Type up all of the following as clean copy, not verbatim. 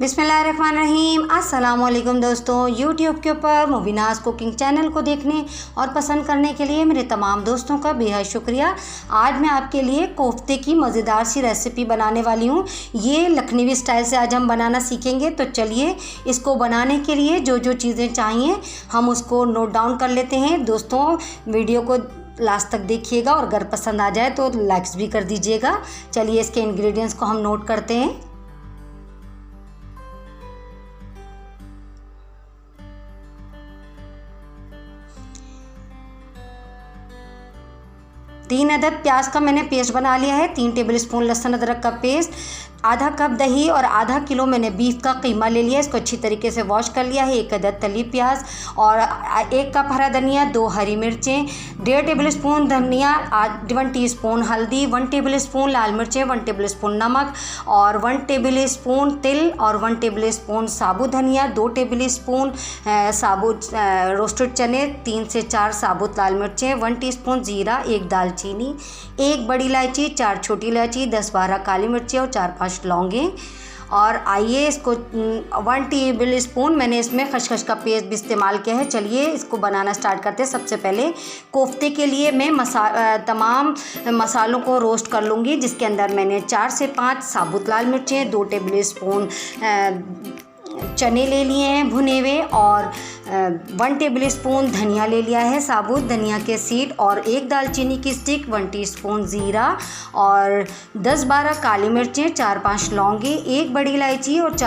बिस्मिल्लाहिर्रहमानिर्रहीम। अस्सलामुअलैकुम दोस्तों, यूट्यूब के ऊपर मुबीनाज कुकिंग चैनल को देखने और पसंद करने के लिए मेरे तमाम दोस्तों का बेहद शुक्रिया। आज मैं आपके लिए कोफ्ते की मज़ेदार सी रेसिपी बनाने वाली हूँ। ये लखनवी स्टाइल से आज हम बनाना सीखेंगे। तो चलिए इसको बनाने के लिए जो जो चीज़ें चाहिए हम उसको नोट डाउन कर लेते हैं। दोस्तों वीडियो को लास्ट तक देखिएगा और अगर पसंद आ जाए तो लाइक्स भी कर दीजिएगा। चलिए इसके इंग्रेडिएंट्स को हम नोट करते हैं। 3 अदद प्याज का मैंने पेस्ट बना लिया है। 3 टेबलस्पून लहसुन अदरक का पेस्ट, आधा कप दही और आधा किलो मैंने बीफ का कीमा ले लिया। इसको अच्छी तरीके से वॉश कर लिया है। 1 अदद तली प्याज और 1 कप हरा धनिया, 2 हरी मिर्चें, 1.5 टेबलस्पून धनिया, 1 टीस्पून हल्दी, 1 टेबलस्पून लाल मिर्चें, 1 टेबलस्पून नमक और 1 टेबलस्पून तिल और 1 टेबलस्पून साबुत धनिया, 2 टेबलस्पून साबुत रोस्टेड चने, 3 से 4 साबुत लाल मिर्चें, 1 टीस्पून जीरा, 1 दालचीनी, 1 बड़ी इलायची, 4 छोटी इलायची, 10-12 काली मिर्चें और 4-5 लौंगें। और आइए इसको 1 टेबलस्पून मैंने इसमें खसखस का पेस्ट भी इस्तेमाल किया है। चलिए इसको बनाना स्टार्ट करते हैं। सबसे पहले कोफ्ते के लिए मैं तमाम मसालों को रोस्ट कर लूँगी, जिसके अंदर मैंने 4 से 5 साबुत लाल मिर्चें, 2 टेबलस्पून चने ले लिए हैं भुने हुए और 1 टेबलस्पून धनिया ले लिया है, साबुत धनिया के सीड और 1 दालचीनी की स्टिक, 1 टीस्पून ज़ीरा और 10-12 काली मिर्चें, 4-5 लौंगे, 1 बड़ी इलायची और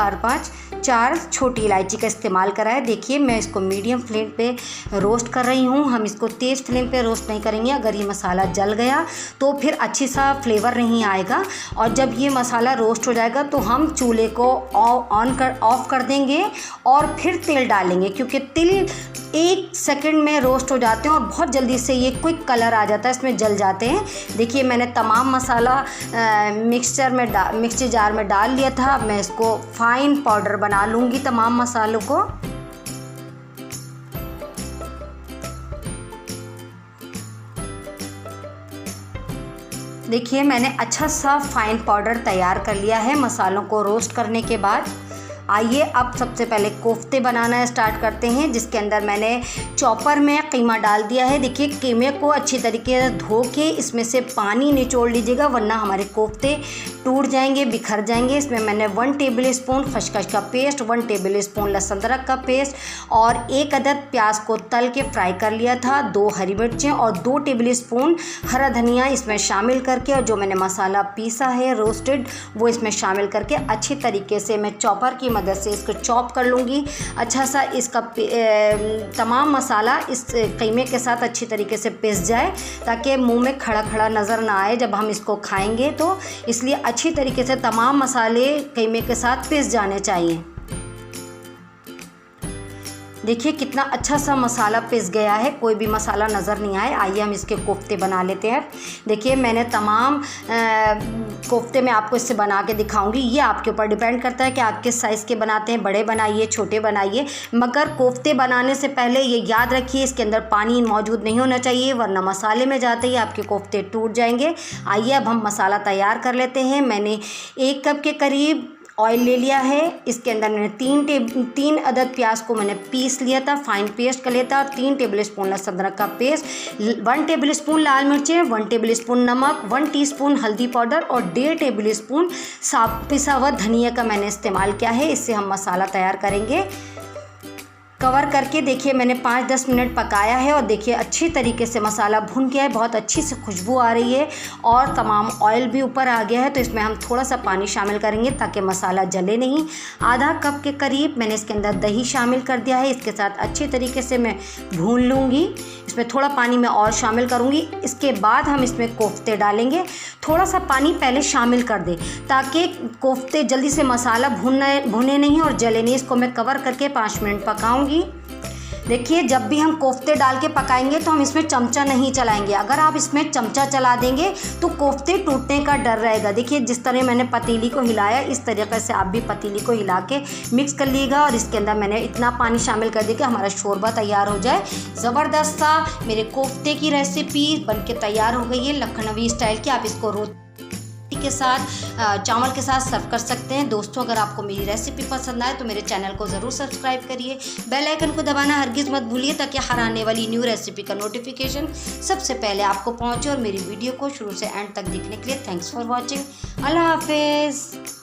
4 छोटी इलायची का इस्तेमाल करा है। देखिए मैं इसको मीडियम फ्लेम पे रोस्ट कर रही हूँ। हम इसको तेज़ फ्लेम पे रोस्ट नहीं करेंगे। अगर ये मसाला जल गया तो फिर अच्छी सा फ्लेवर नहीं आएगा। और जब ये मसाला रोस्ट हो जाएगा तो हम चूल्हे को ऑफ कर देंगे और फिर तेल डालेंगे, क्योंकि तिल 1 सेकंड में रोस्ट हो जाते हैं और बहुत जल्दी से ये क्विक कलर आ जाता है, इसमें जल जाते हैं। देखिए मैंने तमाम मसाला मिक्सर जार में डाल लिया था। अब मैं इसको फाइन पाउडर बना लूँगी तमाम मसालों को। देखिए मैंने अच्छा सा फाइन पाउडर तैयार कर लिया है मसालों को रोस्ट करने के बाद। आइए अब सबसे पहले कोफ्ते बनाना स्टार्ट करते हैं, जिसके अंदर मैंने चॉपर में कीमा डाल दिया है। देखिए कीमे को अच्छी तरीके से धो के इसमें से पानी निचोड़ लीजिएगा, वरना हमारे कोफ्ते टूट जाएंगे, बिखर जाएंगे। इसमें मैंने 1 टेबलस्पून खसखस का पेस्ट, 1 टेबलस्पून लहसुन अदरक का पेस्ट और 1 अदद प्याज को तल के फ्राई कर लिया था, 2 हरी मिर्चें और 2 टेबलस्पून हरा धनिया इसमें शामिल करके और जो मैंने मसाला पीसा है रोस्टेड वो इसमें शामिल करके अच्छी तरीके से मैं चॉपर की मदद से इसको चॉप कर लूँगी। अच्छा सा इसका तमाम मसाला इस कीमे के साथ अच्छी तरीके से पिस जाए, ताकि मुंह में खड़ा खड़ा नज़र ना आए जब हम इसको खाएंगे। तो इसलिए अच्छी तरीके से तमाम मसाले कीमे के साथ पिस जाने चाहिए। देखिए कितना अच्छा सा मसाला पिस गया है, कोई भी मसाला नज़र नहीं आए। आइए हम इसके कोफ्ते बना लेते हैं। देखिए मैंने तमाम कोफ्ते मैं आपको इससे बना के दिखाऊंगी। ये आपके ऊपर डिपेंड करता है कि आप किस साइज़ के बनाते हैं, बड़े बनाइए छोटे बनाइए, मगर कोफ्ते बनाने से पहले ये याद रखिए इसके अंदर पानी मौजूद नहीं होना चाहिए, वरना मसाले में जाते ही आपके कोफ्ते टूट जाएंगे। आइए अब हम मसाला तैयार कर लेते हैं। मैंने 1 कप के करीब ऑयल ले लिया है। इसके अंदर मैंने 3 अदद प्याज को मैंने पीस लिया था, फाइन पेस्ट कर लिया था और 3 टेबलस्पून लहसुन अदरक का पेस्ट, 1 टेबलस्पून लाल मिर्चें, 1 टेबलस्पून नमक, 1 टीस्पून हल्दी पाउडर और 1.5 टेबलस्पून पिसा हुआ धनिया का मैंने इस्तेमाल किया है। इससे हम मसाला तैयार करेंगे। कवर करके देखिए मैंने 5-10 मिनट पकाया है और देखिए अच्छी तरीके से मसाला भुन गया है, बहुत अच्छी से खुशबू आ रही है और तमाम ऑयल भी ऊपर आ गया है। तो इसमें हम थोड़ा सा पानी शामिल करेंगे ताकि मसाला जले नहीं। आधा कप के करीब मैंने इसके अंदर दही शामिल कर दिया है। इसके साथ अच्छी तरीके से मैं भून लूँगी। इसमें थोड़ा पानी मैं और शामिल करूँगी। इसके बाद हम इसमें कोफ्ते डालेंगे। थोड़ा सा पानी पहले शामिल कर दें ताकि कोफ्ते जल्दी से मसाला भुने नहीं और जले नहीं। इसको मैं कवर करके 5 मिनट पकाऊँगी। देखिए जब भी हम कोफ्ते डाल के पकाएंगे तो हम इसमें चमचा नहीं चलाएंगे। अगर आप इसमें चमचा चला देंगे तो कोफ्ते टूटने का डर रहेगा। देखिए जिस तरह मैंने पतीली को हिलाया, इस तरीके से आप भी पतीली को हिला के मिक्स कर लीजिएगा और इसके अंदर मैंने इतना पानी शामिल कर दिया कि हमारा शोरबा तैयार हो जाए। ज़बरदस्त सा मेरे कोफ्ते की रेसिपी बनके तैयार हो गई है, लखनवी स्टाइल की। आप इसको रोटी के साथ चावल के साथ सर्व कर सकते हैं। दोस्तों, अगर आपको मेरी रेसिपी पसंद आए तो मेरे चैनल को ज़रूर सब्सक्राइब करिए, बेल आइकन को दबाना हरगिज़ मत भूलिए ताकि हर आने वाली न्यू रेसिपी का नोटिफिकेशन सबसे पहले आपको पहुँचे। और मेरी वीडियो को शुरू से एंड तक देखने के लिए थैंक्स फॉर वॉचिंग। अल्लाह हाफिज़।